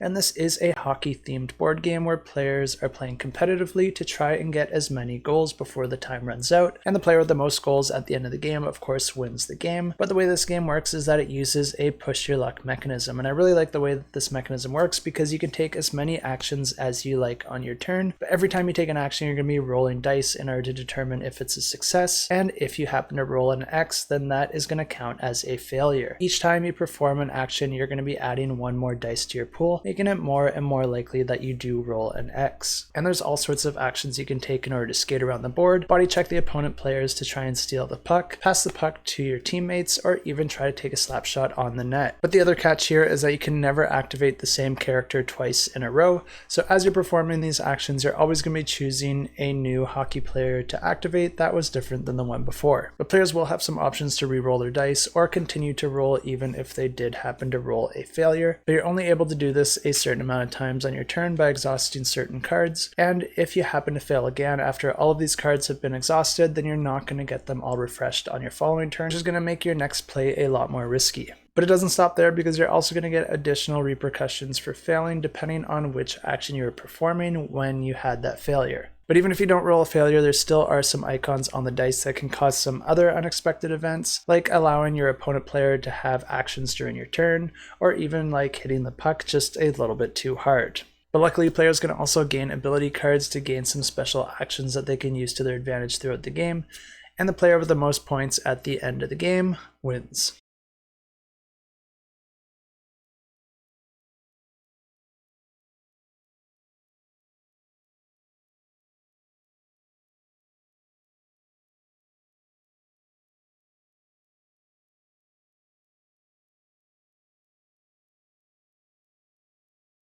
and this is a hockey-themed board game where players are playing competitively to try and get as many goals before the time runs out, and the player with the most goals at the end of the game, of course, wins the game. But the way this game works is that it uses a push your luck mechanism, and I really like the way that this mechanism works because you can take as many actions as you like on your turn, but every time you take an action, you're going to be rolling dice in order to determine if it's a success, and if you happen to roll an X, then that is going to count as a failure. Each time you perform an action, you're going to be adding one more dice to your pool, making it more and more likely that you do roll an X. And there's all sorts of actions you can take in order to skate around the board, body check the opponent players to try and steal the puck, pass the puck to your teammates, or even try to take a slap shot on the net. But the other catch here is that you can never activate the same character twice in a row, so as you're performing these actions, you're always going to be choosing a new hockey player to activate that was different than the one before. But players will have some options to re-roll their dice or continue to roll even if they did happen to roll a failure, but you're only able to do this a certain amount of times on your turn by exhausting certain cards, and if you happen to fail again after all of these cards have been exhausted, then you're not going to get them all refreshed on your following turn, which is going to make your next play a lot more risky. But it doesn't stop there because you're also going to get additional repercussions for failing depending on which action you were performing when you had that failure. But even if you don't roll a failure, there still are some icons on the dice that can cause some other unexpected events, like allowing your opponent player to have actions during your turn, or even like hitting the puck just a little bit too hard. But luckily, players can also gain ability cards to gain some special actions that they can use to their advantage throughout the game, and the player with the most points at the end of the game wins.